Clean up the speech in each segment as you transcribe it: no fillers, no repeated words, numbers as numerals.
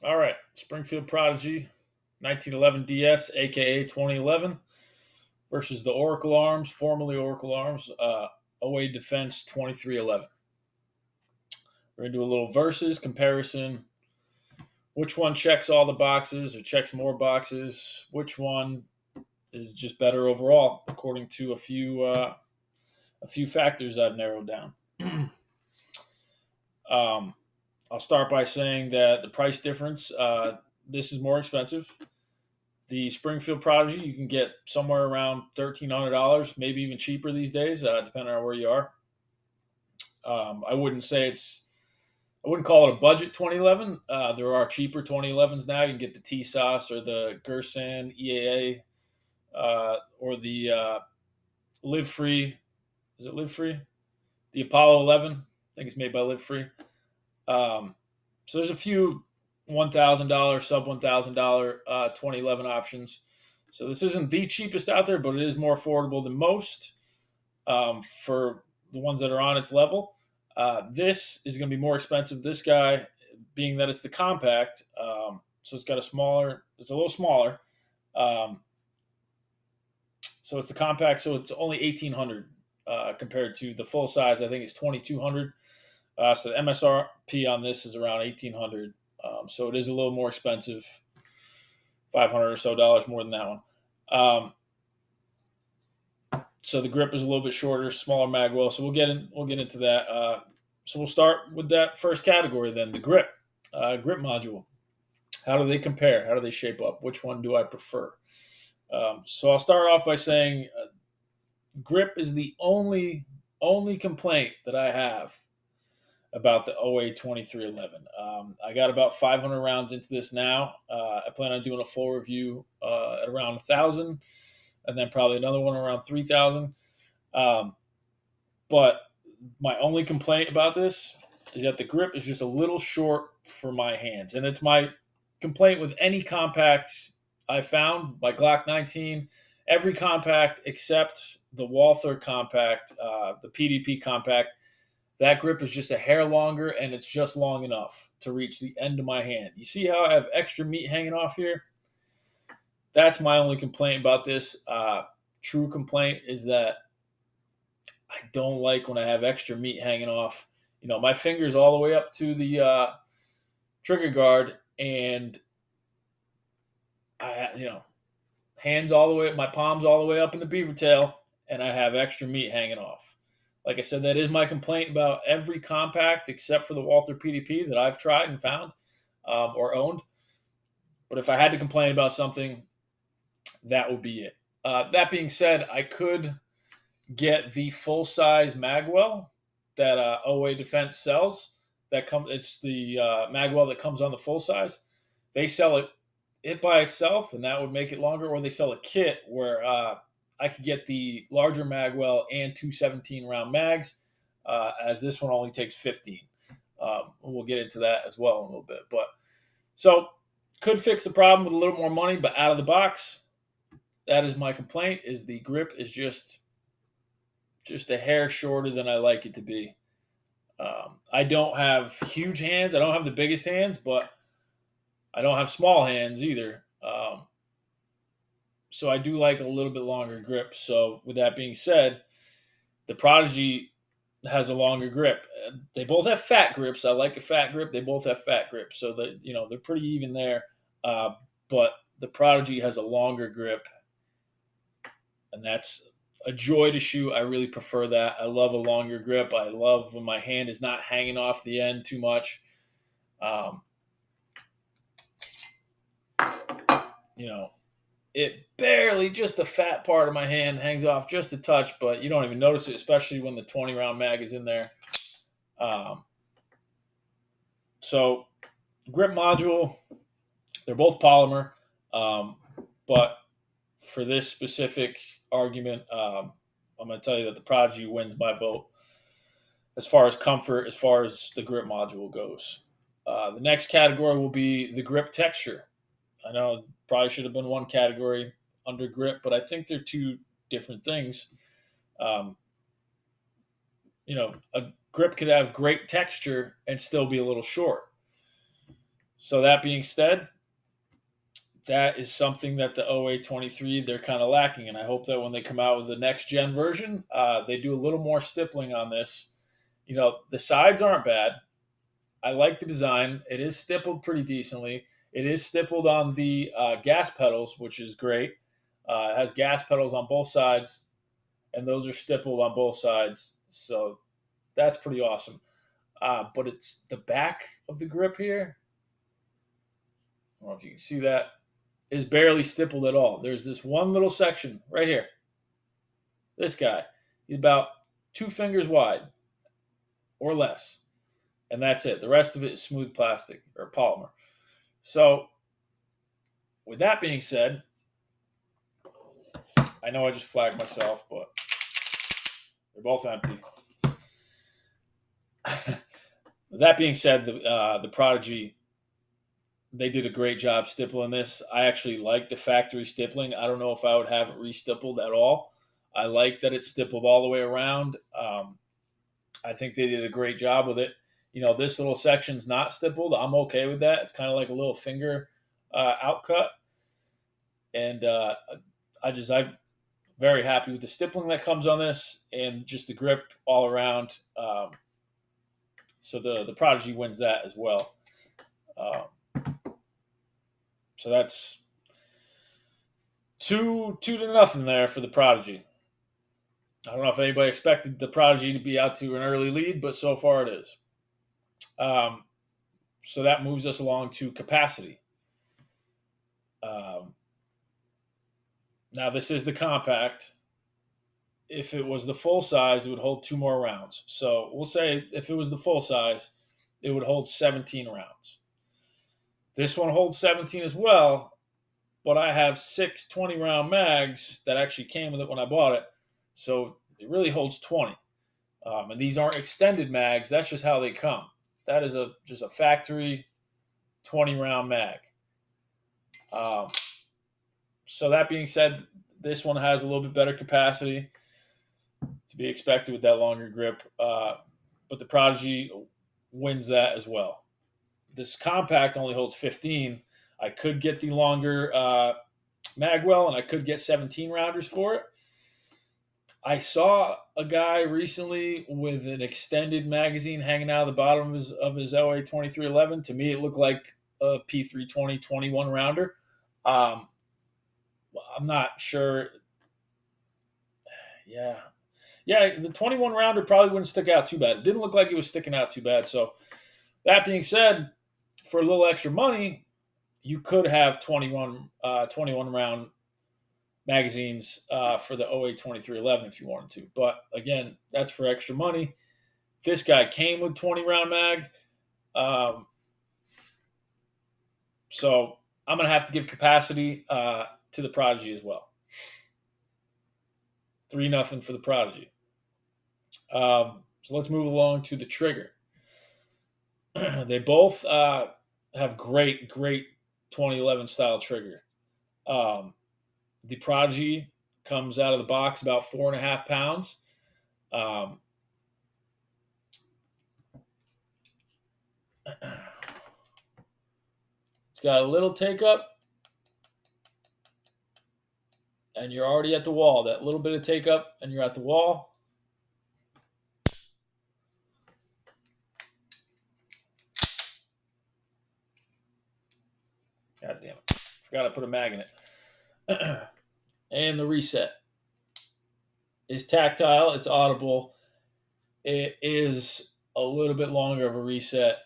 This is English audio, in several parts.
All right, Springfield Prodigy, 1911 DS, aka 2011, versus the Oracle Arms, formerly Oracle Arms, OA Defense 2311. We're gonna do a little versus comparison. Which one checks all the boxes or checks more boxes? Which one is just better overall, according to a few factors I've narrowed down. um, I'll start by saying that the price difference. This is more expensive. The Springfield Prodigy you can get somewhere around $1,300, maybe even cheaper these days, depending on where you are. I wouldn't say I wouldn't call it a budget 2011. There are cheaper 2011s now. You can get the T Sauce or the Gerson EAA, or the Live Free. Is it Live Free? The Apollo 11. I think it's made by Live Free. So there's a few $1,000, sub $1,000 2011 options. So this isn't the cheapest out there, but it is more affordable than most for the ones that are on its level. This is going to be more expensive. This guy, being that it's the compact, so it's got it's a little smaller. Um, so it's the compact, so it's only 1,800 compared to the full size. I think it's 2,200. So the MSRP on this is around 1,800. So it is a little more expensive, 500 or so dollars more than that one. So the grip is a little bit shorter, smaller magwell. So we'll get into that. So we'll start with that first category then, the grip module. How do they compare? How do they shape up? Which one do I prefer? So I'll start off by saying grip is the only complaint that I have about the OA2311. I got about 500 rounds into this now. I plan on doing a full review at around 1,000, and then probably another one around 3,000. But my only complaint about this is that the grip is just a little short for my hands, and it's my complaint with any compact I found by Glock 19. Every compact except the Walther compact, the PDP compact, that grip is just a hair longer, and it's just long enough to reach the end of my hand. You see how I have extra meat hanging off here? That's my only complaint about this. True complaint is that I don't like when I have extra meat hanging off. My fingers all the way up to the trigger guard, and hands all the way, my palms all the way up in the beaver tail, and I have extra meat hanging off. Like I said, that is my complaint about every compact except for the Walther PDP that I've tried and found or owned. But if I had to complain about something, that would be it. That being said, I could get the full size magwell that OA Defense sells. It's the magwell that comes on the full size. They sell it by itself, and that would make it longer. Or they sell a kit where I could get the larger magwell and two 17-round mags, as this one only takes 15. We'll get into that as well in a little bit. But so could fix the problem with a little more money, but out of the box, that is my complaint. Is the grip is just a hair shorter than I like it to be. I don't have huge hands. I don't have the biggest hands, but I don't have small hands either. So I do like a little bit longer grip. So with that being said, the Prodigy has a longer grip. They both have fat grips. I like a fat grip. They both have fat grips. So that they're pretty even there. But the Prodigy has a longer grip, and that's a joy to shoot. I really prefer that. I love a longer grip. I love when my hand is not hanging off the end too much. It barely, just the fat part of my hand hangs off just a touch, but you don't even notice it, especially when the 20-round mag is in there. So grip module, they're both polymer, but for this specific argument, I'm going to tell you that the Prodigy wins my vote as far as comfort, as far as the grip module goes. The next category will be the grip texture. I know probably should have been one category under grip, but I think they're two different things. A grip could have great texture and still be a little short. So that being said, that is something that the OA23 they're kind of lacking, and I hope that when they come out with the next gen version, they do a little more stippling on this. The sides aren't bad. I like the design. It is stippled pretty decently. It is stippled on the gas pedals, which is great. It has gas pedals on both sides, and those are stippled on both sides. So that's pretty awesome. But it's the back of the grip here. I don't know if you can see that. Is barely stippled at all. There's this one little section right here. This guy. He's about 2 fingers wide or less. And that's it. The rest of it is smooth plastic or polymer. So, with that being said, I know I just flagged myself, but they're both empty. With that being said, the Prodigy, they did a great job stippling this. I actually like the factory stippling. I don't know if I would have it re-stippled at all. I like that it's stippled all the way around. I think they did a great job with it. This little section's not stippled. I'm okay with that. It's kind of like a little finger outcut. And I'm very happy with the stippling that comes on this and just the grip all around. So the Prodigy wins that as well. So that's 2-0 there for the Prodigy. I don't know if anybody expected the Prodigy to be out to an early lead, but so far it is. So that moves us along to capacity. Now this is the compact. If it was the full size, it would hold 2 more rounds. So we'll say if it was the full size, it would hold 17 rounds. This one holds 17 as well, but I have 6 20-round mags that actually came with it when I bought it. So it really holds 20. And these aren't extended mags. That's just how they come. That is just a factory 20-round mag. So that being said, this one has a little bit better capacity to be expected with that longer grip. But the Prodigy wins that as well. This compact only holds 15. I could get the longer magwell, and I could get 17 rounders for it. I saw a guy recently with an extended magazine hanging out of the bottom of his OA2311. To me, it looked like a P320 21 rounder. I'm not sure. Yeah, the 21 rounder probably wouldn't stick out too bad. It didn't look like it was sticking out too bad. So that being said, for a little extra money, you could have 21 round magazines for the OA2311 if you wanted to. But again, that's for extra money. This guy came with 20 round mag. So I'm going to have to give capacity to the Prodigy as well. 3-0 for the Prodigy. So let's move along to the trigger. They both have great 2011 style trigger. The Prodigy comes out of the box about 4.5 pounds. It's got a little take up, and you're already at the wall. That little bit of take up, and you're at the wall. God damn it. Forgot to put a mag in it. And the reset is tactile. It's audible. It is a little bit longer of a reset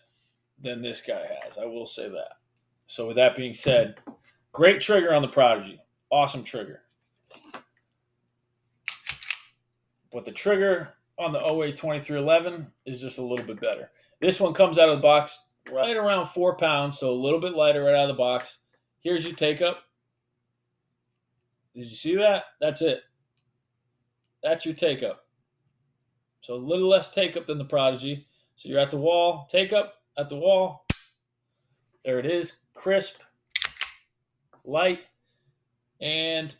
than this guy has. I will say that. So with that being said, great trigger on the Prodigy. Awesome trigger. But the trigger on the OA2311 is just a little bit better. This one comes out of the box right around 4 pounds, so a little bit lighter right out of the box. Here's your take up. Did you see that? That's it. That's your take up. So a little less take up than the Prodigy. So you're at the wall, take up at the wall. There it is, crisp, light, and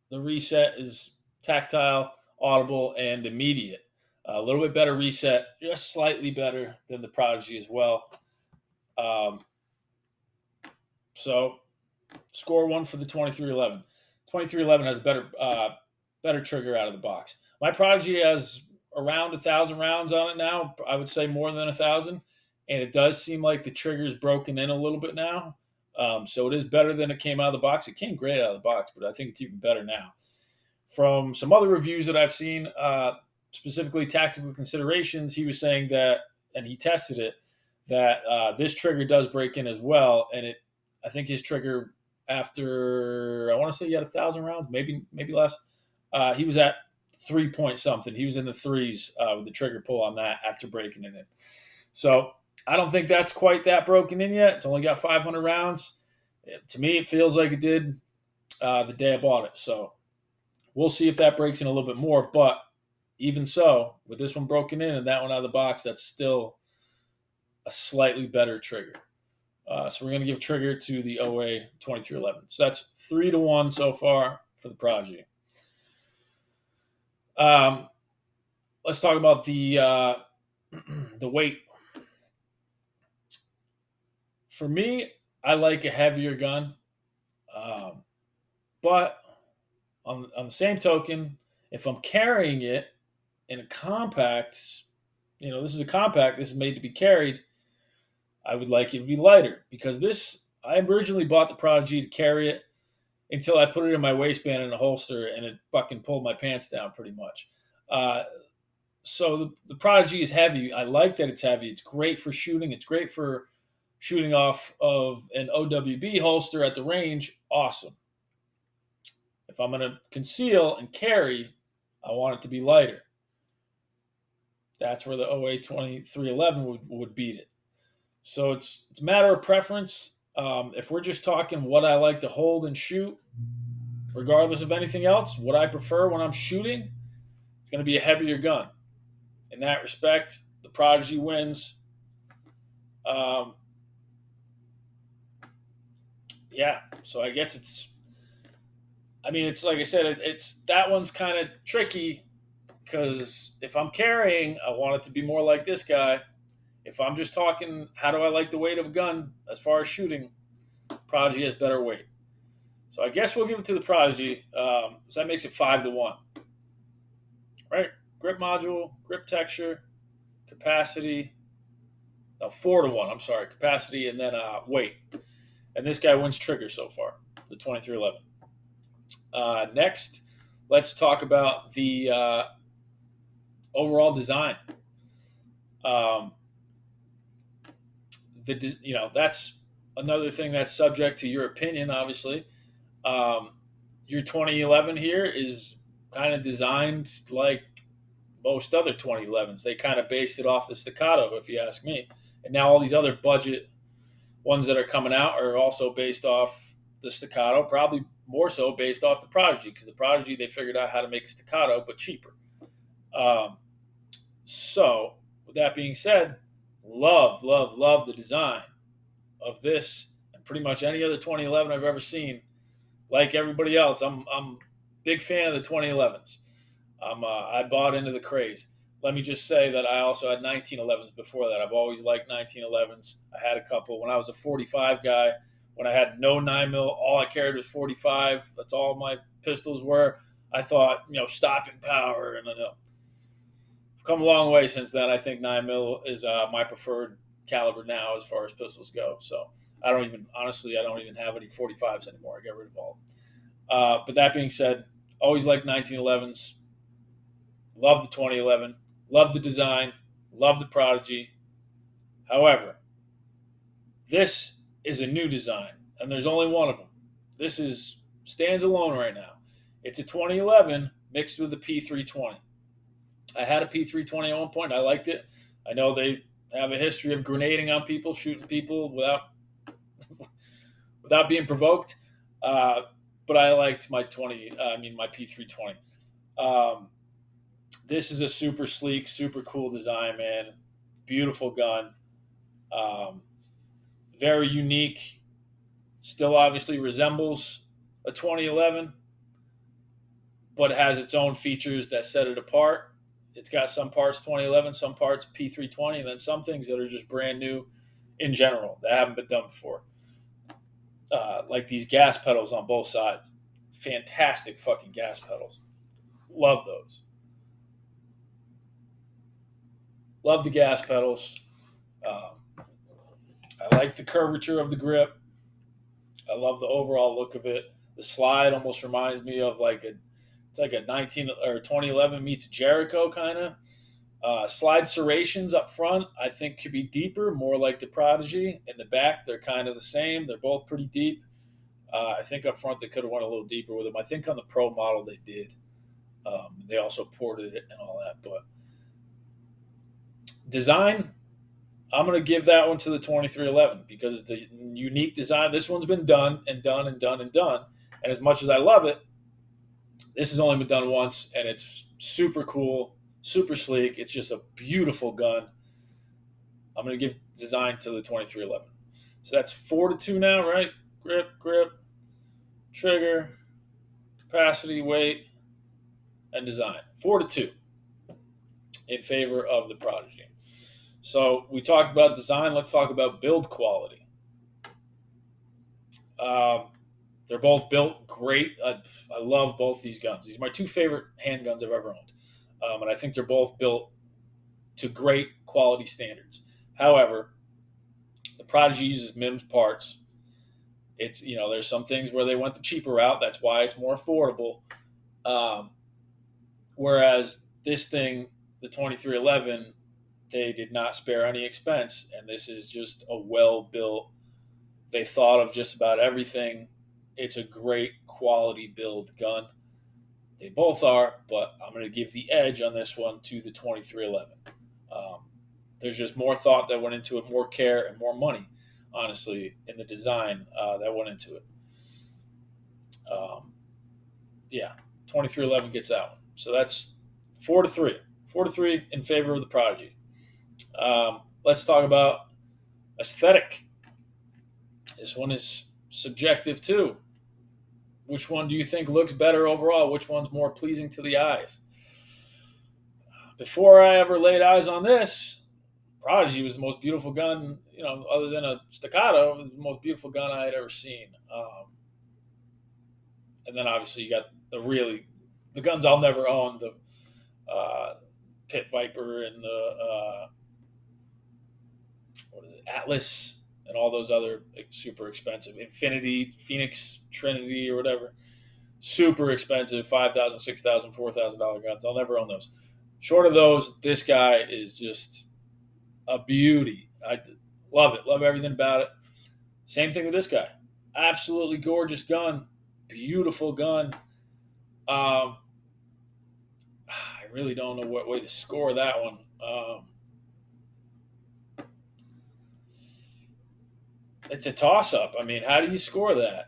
the reset is tactile, audible, and immediate. A little bit better reset, just slightly better than the Prodigy as well. So score one for the 2311. 2311 has a better trigger out of the box. My Prodigy has around 1,000 rounds on it now. I would say more than 1,000, and it does seem like the trigger is broken in a little bit now. So it is better than it came out of the box. It came great out of the box, but I think it's even better now. From some other reviews that I've seen, specifically Tactical Considerations, he was saying that, and he tested it, that this trigger does break in as well, and I think his trigger after I want to say he had 1,000 rounds, maybe less. He was at 3 point something. He was in the threes with the trigger pull on that after breaking it in. So I don't think that's quite that broken in yet. It's only got 500 rounds. To me, it feels like it did the day I bought it. So we'll see if that breaks in a little bit more. But even so, with this one broken in and that one out of the box, that's still a slightly better trigger. So we're going to give trigger to the OA2311. So that's 3-1 so far for the Prodigy. Let's talk about the weight. For me, I like a heavier gun, but on the same token, if I'm carrying it in a compact, this is a compact. This is made to be carried. I would like it to be lighter because I originally bought the Prodigy to carry it until I put it in my waistband in a holster and it fucking pulled my pants down pretty much. So the Prodigy is heavy. I like that it's heavy. It's great for shooting. It's great for shooting off of an OWB holster at the range. Awesome. If I'm going to conceal and carry, I want it to be lighter. That's where the OA2311 would beat it. So it's a matter of preference. If we're just talking what I like to hold and shoot, regardless of anything else, what I prefer when I'm shooting, it's going to be a heavier gun. In that respect, the Prodigy wins. Yeah, so I guess it's like I said, it's that one's kind of tricky because if I'm carrying, I want it to be more like this guy. If I'm just talking, how do I like the weight of a gun as far as shooting? Prodigy has better weight. So I guess we'll give it to the Prodigy. So that makes it 5-1. Right? Grip module, grip texture, capacity. No, 4-1. I'm sorry, capacity and then weight. And this guy wins trigger so far, the 2311. Next, let's talk about the overall design. That's another thing that's subject to your opinion, obviously. Your 2011 here is kind of designed like most other 2011s. They kind of based it off the staccato, if you ask me. And now all these other budget ones that are coming out are also based off the staccato, probably more so based off the Prodigy, because the Prodigy, they figured out how to make a staccato, but cheaper. So, with that being said, love the design of this and pretty much any other 2011 I've ever seen. Like everybody else, I'm big fan of the 2011s. I bought into the craze. Let me just say that I also had 1911s before that. I've always liked 1911s. I had a couple when I was a 45 guy. When I had no 9mm, all I carried was 45. That's all my pistols were. I thought, stopping power, and I've come a long way since then. I think 9mm is my preferred caliber now as far as pistols go. So I don't even have any 45s anymore. I got rid of all. But that being said, always liked 1911s. Love the 2011. Love the design. Love the Prodigy. However, this is a new design, and there's only one of them. This stands alone right now. It's a 2011 mixed with a P320. I had a P320 at one point. I liked it. I know they have a history of grenading on people, shooting people without being provoked. But I liked my P320. This is a super sleek, super cool design, man. Beautiful gun. Very unique. Still obviously resembles a 2011, but it has its own features that set it apart. It's got some parts 2011, some parts P320, and then some things that are just brand new in general that haven't been done before. like these gas pedals on both sides. Fantastic fucking gas pedals. Love those. Love the gas pedals. Um, I like the curvature of the grip. I love the overall look of it. The slide almost reminds me of like a it's like a 19 or 2011 meets Jericho kind of. Slide serrations up front, I think, could be deeper, more like the Prodigy. In the back, they're kind of the same. They're both pretty deep. I think up front they could have went a little deeper with them. I think on the Pro model they did. They also ported it and all that. But design, I'm going to give that one to the 2311 because it's a unique design. This one's been done and done and done and done. And as much as I love it, this has only been done once, and it's super cool, super sleek. It's just a beautiful gun. I'm going to give design to the 2311. So that's 4-2 now, right? Grip, trigger, capacity, weight, and design. 4-2 in favor of the Prodigy. So we talked about design. Let's talk about build quality. Um, they're both built great. I love both these guns. These are my two favorite handguns I've ever owned. And I think they're both built to great quality standards. However, the Prodigy uses MIMS parts. It's, there's some things where they went the cheaper route. That's why it's more affordable. Um, Whereas this thing, the 2311, they did not spare any expense, and this is just a well built. They thought of just about everything. It's a great quality build gun. They both are, but I'm going to give the edge on this one to the 2311. Um, there's just more thought that went into it, more care, and more money, honestly, in the design that went into it. Um, yeah, 2311 gets that one. So that's 4-3. 4-3 in favor of the Prodigy. Let's talk about aesthetic. This one is subjective too. Which one do you think looks better overall? Which one's more pleasing to the eyes? Before I ever laid eyes on this, Prodigy was the most beautiful gun, other than a staccato, it was the most beautiful gun I had ever seen. And then obviously you got the guns I'll never own, the Pit Viper and the what is it, Atlas, and all those other super expensive Infinity, Phoenix, Trinity, or whatever. Super expensive, $5,000, $6,000, $4,000 guns. I'll never own those. Short of those, this guy is just a beauty. I love it. Love everything about it. Same thing with this guy. Absolutely gorgeous gun. Beautiful gun. I really don't know what way to score that one. It's a toss-up. I mean, how do you score that?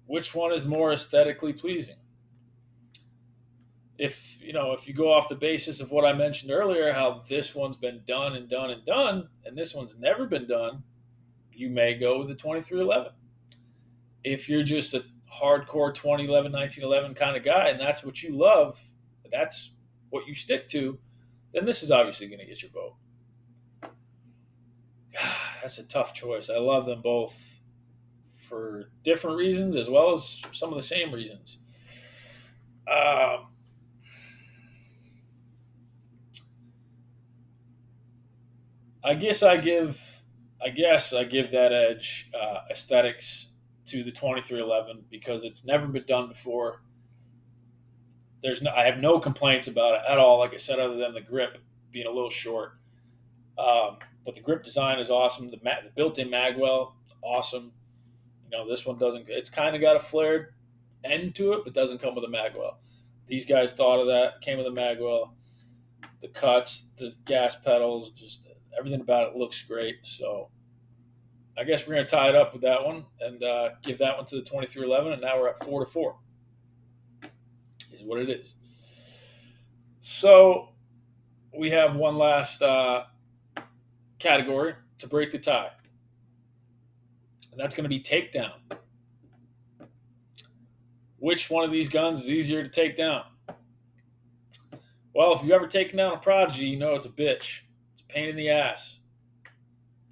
Which one is more aesthetically pleasing? If you go off the basis of what I mentioned earlier, how this one's been done and done and done, and this one's never been done, you may go with the 2311. If you're just a hardcore 2011, 1911 kind of guy, and that's what you love, that's what you stick to, then this is obviously going to get your vote. God, that's a tough choice. I love them both for different reasons as well as some of the same reasons. I guess I give that edge aesthetics to the 2311 because it's never been done before. I have no complaints about it at all. Like I said, other than the grip being a little short. But the grip design is awesome. The built-in magwell, awesome. This one doesn't. It's kind of got a flared end to it, but doesn't come with a magwell. These guys thought of that. Came with a magwell. The cuts, the gas pedals, just everything about it looks great. So I guess we're going to tie it up with that one and give that one to the 2311. And now we're at 4-4. Is what it is. So we have one last category to break the tie. And that's going to be takedown. Which one of these guns is easier to take down? Well, if you've ever taken down a Prodigy, you know it's a bitch. It's a pain in the ass.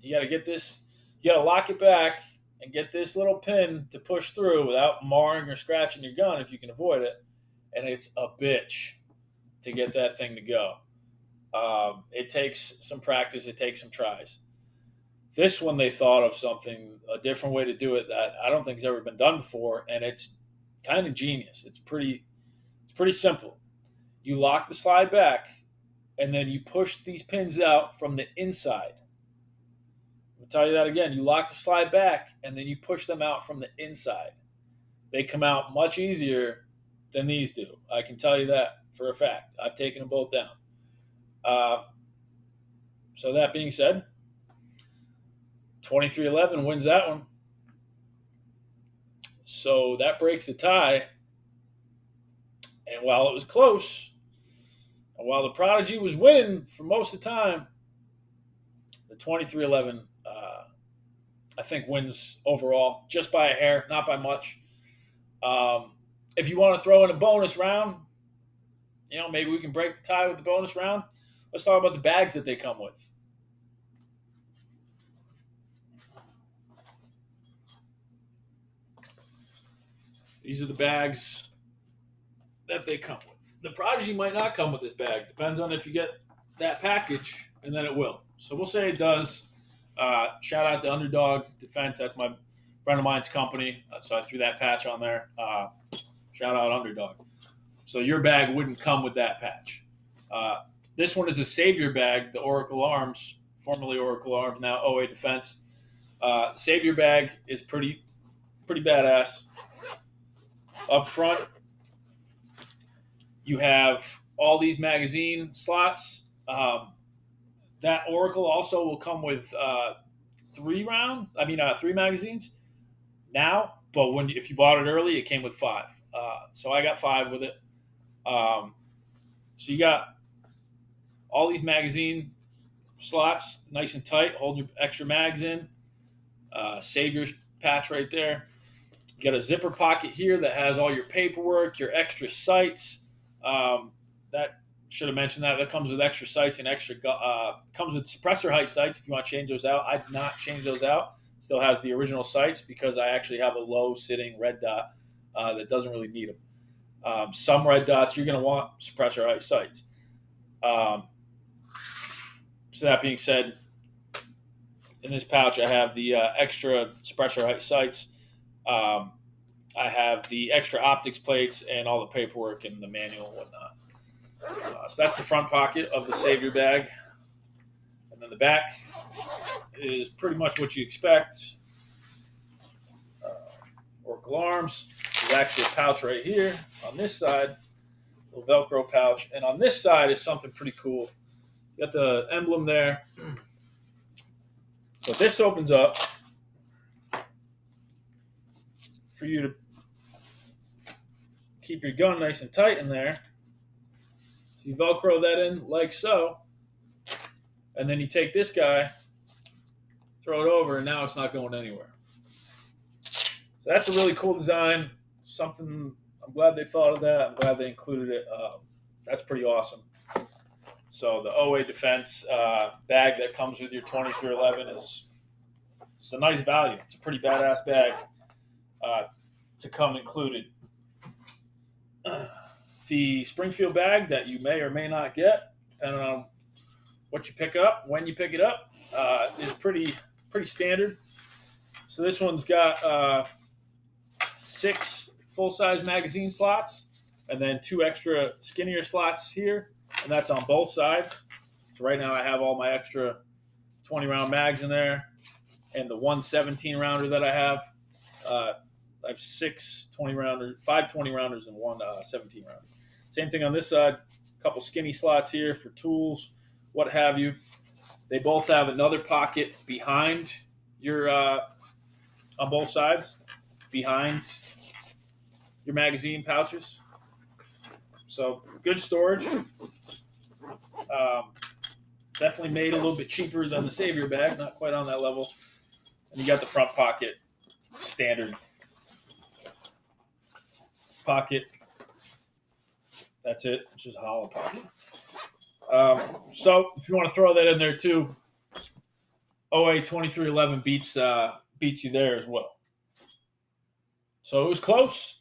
You got to get this You got to lock it back and get this little pin to push through without marring or scratching your gun if you can avoid it. And it's a bitch to get that thing to go. It takes some practice. It takes some tries. This one, they thought of a different way to do it that I don't think has ever been done before, and it's kind of genius. It's pretty simple. You lock the slide back, and then you push these pins out from the inside. I'll tell you that again. You lock the slide back, and then you push them out from the inside. They come out much easier than these do. I can tell you that for a fact. I've taken them both down. Uh, so that being said, 2311 wins that one. So that breaks the tie. And while it was close, and while the Prodigy was winning for most of the time, the 2311, I think, wins overall just by a hair, not by much. If you want to throw in a bonus round, maybe we can break the tie with the bonus round. Let's talk about the bags that they come with. These are the bags that they come with. The Prodigy might not come with this bag. Depends on if you get that package, and then it will. So we'll say it does. Shout out to Underdog Defense. That's my friend of mine's company. So I threw that patch on there. Shout out Underdog. So your bag wouldn't come with that patch. This one is a Savior bag, the Oracle Arms, formerly Oracle Arms, now OA Defense. Savior bag is pretty badass. Up front, you have all these magazine slots. That Oracle also will come with 3 magazines now. But if you bought it early, it came with 5. So I got 5 with it. So you got all these magazine slots, nice and tight. Hold your extra mags in. Savior patch right there. You got a zipper pocket here that has all your paperwork, your extra sights. That should have mentioned that. That comes with extra sights and comes with suppressor height sights if you want to change those out. I did not change those out. Still has the original sights because I actually have a low sitting red dot that doesn't really need them. Some red dots you're going to want suppressor height sights. So that being said, in this pouch I have the extra suppressor height sights. I have the extra optics plates and all the paperwork and the manual and whatnot. So that's the front pocket of the Savior bag. And then the back is pretty much what you expect. Oracle Arms. There's actually a pouch right here on this side, a little Velcro pouch. And on this side is something pretty cool. You got the emblem there. So this opens up for you to keep your gun nice and tight in there. So you Velcro that in like so. And then you take this guy, throw it over, and now it's not going anywhere. So that's a really cool design. Something, I'm glad they thought of that. I'm glad they included it. That's pretty awesome. So the OA Defense bag that comes with your 2311 is a nice value. It's a pretty badass bag to come included. The Springfield bag that you may or may not get, depending on what you pick up, when you pick it up, is pretty standard. So this one's got 6 full-size magazine slots and then 2 extra skinnier slots here, and that's on both sides. So right now I have all my extra 20-round mags in there, and the 1 17-rounder that I have 6 20-rounders, 5 20-rounders, and 1 17-rounder. Same thing on this side, a couple skinny slots here for tools, what have you. They both have another pocket behind your, on both sides, behind your magazine pouches. So good storage. Definitely made a little bit cheaper than the Savior bag, not quite on that level. And you got the front pocket, standard pocket. That's it. It's just a hollow pocket. So if you want to throw that in there too, OA2311 beats you there as well. So it was close.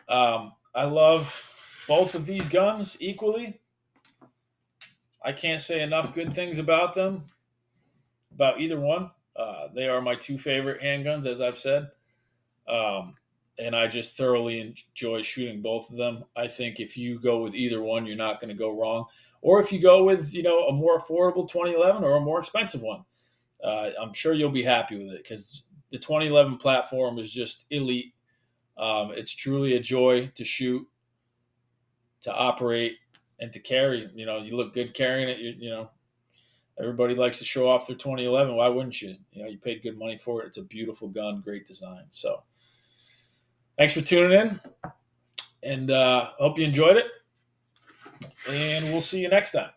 I love both of these guns equally. I can't say enough good things about them, about either one. They are my two favorite handguns, as I've said. Um, and I just thoroughly enjoy shooting both of them. I think if you go with either one, you're not going to go wrong. Or if you go with, a more affordable 2011 or a more expensive one, I'm sure you'll be happy with it because the 2011 platform is just elite. It's truly a joy to shoot, to operate, and to carry. You look good carrying it. Everybody likes to show off their 2011. Why wouldn't you? You paid good money for it. It's a beautiful gun, great design. So, thanks for tuning in, and hope you enjoyed it. And we'll see you next time.